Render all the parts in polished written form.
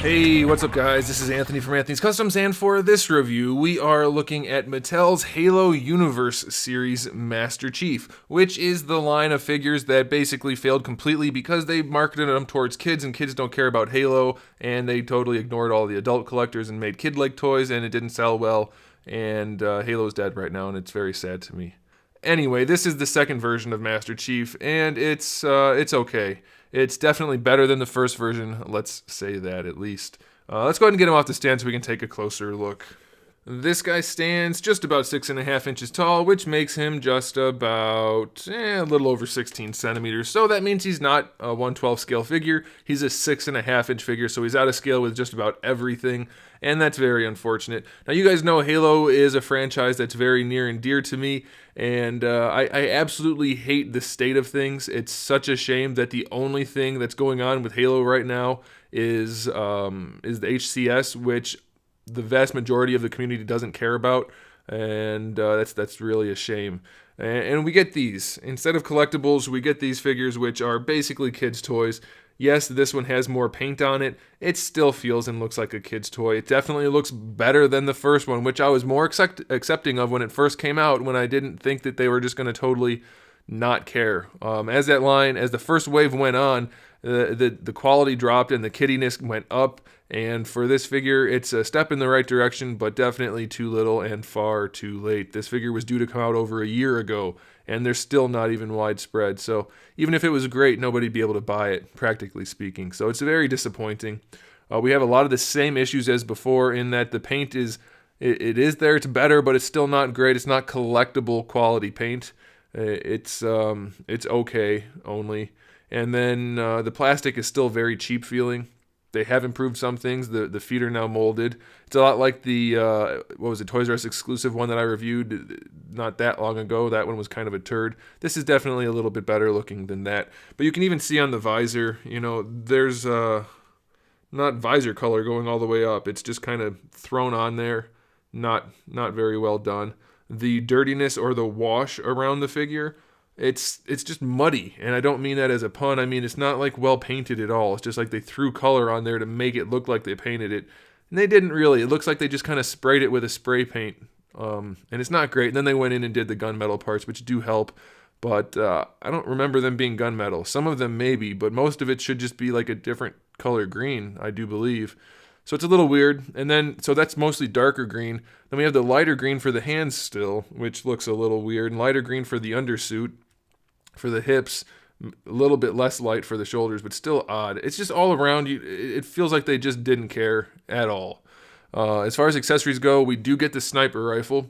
Hey, what's up guys? This is Anthony from Anthony's Customs, and for this review, we are looking at Mattel's Halo Universe series Master Chief, which is the line of figures that basically failed completely because they marketed them towards kids, and kids don't care about Halo, and they totally ignored all the adult collectors and made kid-like toys, and it didn't sell well, and Halo's dead right now, and it's very sad to me. Anyway, this is the second version of Master Chief, and it's okay. It's definitely better than the first version, let's say that at least. Let's go ahead and get him off the stand so we can take a closer look. This guy stands just about 6.5 inches tall, which makes him just about a little over 16 centimeters. So that means he's not a 1/12 scale figure. He's a 6.5 inch figure, so he's out of scale with just about everything, and that's very unfortunate. Now, you guys know Halo is a franchise that's very near and dear to me, and I absolutely hate the state of things. It's such a shame that the only thing that's going on with Halo right now is the HCS, which the vast majority of the community doesn't care about, and that's really a shame. And we get these instead of collectibles. We get these figures, which are basically kids' toys. Yes, this one has more paint on it. It still feels and looks like a kid's toy. It definitely looks better than the first one, which I was more accepting of when it first came out, when I didn't think that they were just going to totally not care. As the first wave went on, the quality dropped and the kiddiness went up. And for this figure, it's a step in the right direction, but definitely too little and far too late. This figure was due to come out over a year ago, and they're still not even widespread. So even if it was great, nobody'd be able to buy it, practically speaking. So it's very disappointing. We have a lot of the same issues as before, in that the paint it is there, it's better, but it's still not great. It's not collectible quality paint. It's okay only. And then the plastic is still very cheap feeling. They have improved some things. The feet are now molded. It's a lot like the Toys R Us exclusive one that I reviewed not that long ago. That one was kind of a turd. This is definitely a little bit better looking than that. But you can even see on the visor, there's not visor color going all the way up. It's just kind of thrown on there. Not very well done. The dirtiness or the wash around the figure, it's just muddy, and I don't mean that as a pun. I mean, it's not like well painted at all. It's just like they threw color on there to make it look like they painted it, and they didn't really. It looks like they just kind of sprayed it with a spray paint, and it's not great. And then they went in and did the gunmetal parts, which do help, but I don't remember them being gunmetal. Some of them maybe, but most of it should just be like a different color green, I do believe. So it's a little weird. And then, so that's mostly darker green. Then we have the lighter green for the hands still, which looks a little weird, and lighter green for the undersuit. For the hips, a little bit less light for the shoulders, but still odd. It's just all around you. It feels like they just didn't care at all. As far as accessories go, we do get the sniper rifle,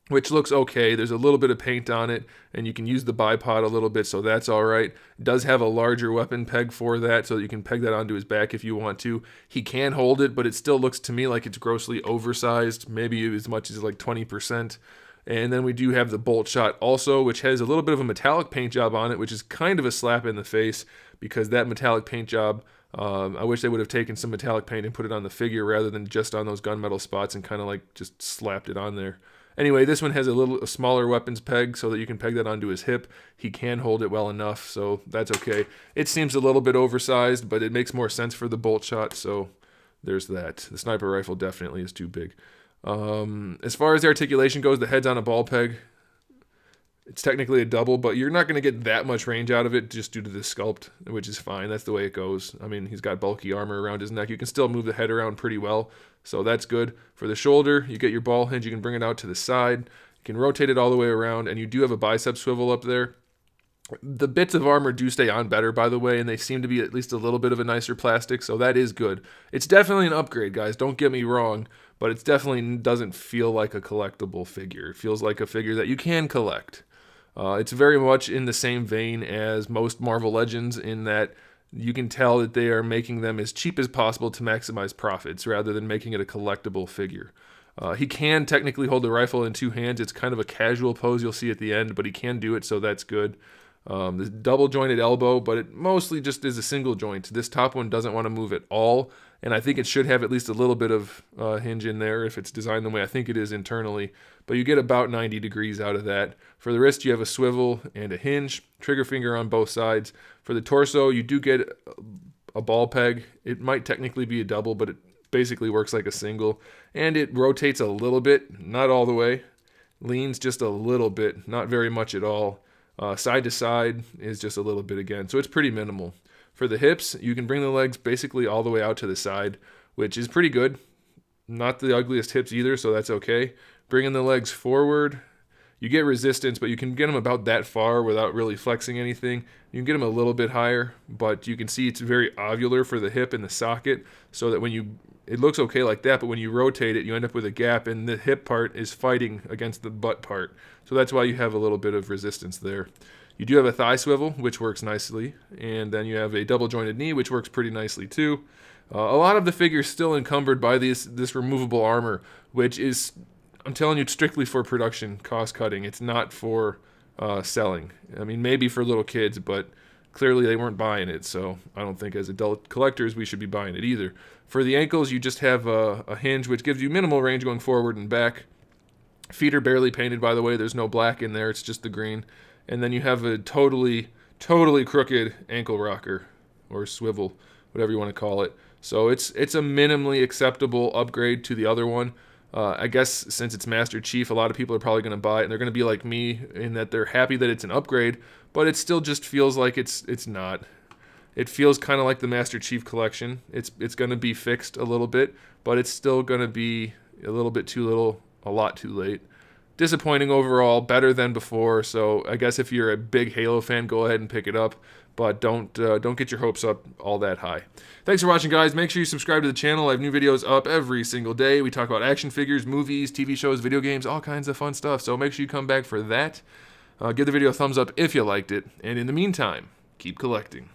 which looks okay. There's a little bit of paint on it, and you can use the bipod a little bit, so that's all right. It does have a larger weapon peg for that, so that you can peg that onto his back if you want to. He can hold it, but it still looks to me like it's grossly oversized, maybe as much as like 20%. And then we do have the bolt shot also, which has a little bit of a metallic paint job on it, which is kind of a slap in the face, because that metallic paint job, I wish they would have taken some metallic paint and put it on the figure rather than just on those gunmetal spots and kind of like just slapped it on there. Anyway, this one has a smaller weapons peg so that you can peg that onto his hip. He can hold it well enough, so that's okay. It seems a little bit oversized, but it makes more sense for the bolt shot, so there's that. The sniper rifle definitely is too big. As far as the articulation goes, the head's on a ball peg. It's technically a double, but you're not going to get that much range out of it just due to the sculpt, which is fine. That's the way it goes. I mean, he's got bulky armor around his neck. You can still move the head around pretty well, so that's good. For the shoulder, you get your ball hinge. You can bring it out to the side. You can rotate it all the way around, and you do have a bicep swivel up there. The bits of armor do stay on better, by the way, and they seem to be at least a little bit of a nicer plastic, so that is good. It's definitely an upgrade, guys. Don't get me wrong, but it definitely doesn't feel like a collectible figure. It feels like a figure that you can collect. It's very much in the same vein as most Marvel Legends, in that you can tell that they are making them as cheap as possible to maximize profits rather than making it a collectible figure. He can technically hold the rifle in two hands. It's kind of a casual pose you'll see at the end, but he can do it, so that's good. The double jointed elbow, but it mostly just is a single joint. This top one doesn't want to move at all, and I think it should have at least a little bit of hinge in there if it's designed the way I think it is internally, but you get about 90 degrees out of that. For the wrist, you have a swivel and a hinge, trigger finger on both sides. For the torso, you do get a ball peg. It might technically be a double, but it basically works like a single. And it rotates a little bit, not all the way. Leans just a little bit, not very much at all. Side to side is just a little bit again, so it's pretty minimal. For the hips, you can bring the legs basically all the way out to the side, which is pretty good. Not the ugliest hips either, so that's okay. Bringing the legs forward, you get resistance, but you can get them about that far without really flexing anything. You can get them a little bit higher, but you can see it's very ovular for the hip and the socket, so that it looks okay like that, but when you rotate it, you end up with a gap, and the hip part is fighting against the butt part. So that's why you have a little bit of resistance there. You do have a thigh swivel, which works nicely, and then you have a double jointed knee, which works pretty nicely too. A lot of the figure's still encumbered by this removable armor, which is, I'm telling you, strictly for production cost cutting. It's not for selling. I mean, maybe for little kids, but clearly they weren't buying it, so I don't think as adult collectors we should be buying it either. For the ankles, you just have a hinge, which gives you minimal range going forward and back. Feet are barely painted, by the way. There's no black in there. It's just the green. And then you have a totally crooked ankle rocker or swivel, whatever you want to call it. So it's a minimally acceptable upgrade to the other one. I guess since it's Master Chief, a lot of people are probably going to buy it, and they're going to be like me in that they're happy that it's an upgrade, but it still just feels like it's not. It feels kind of like the Master Chief collection. It's going to be fixed a little bit, but it's still going to be a little bit too little, a lot too late. Disappointing overall, better than before. So I guess if you're a big Halo fan, go ahead and pick it up, but don't get your hopes up all that high. Thanks for watching, guys. Make sure you subscribe to the channel. I have new videos up every single day. We talk about action figures, movies, TV shows, video games, all kinds of fun stuff. So make sure you come back for that. Give the video a thumbs up if you liked it, and in the meantime, keep collecting.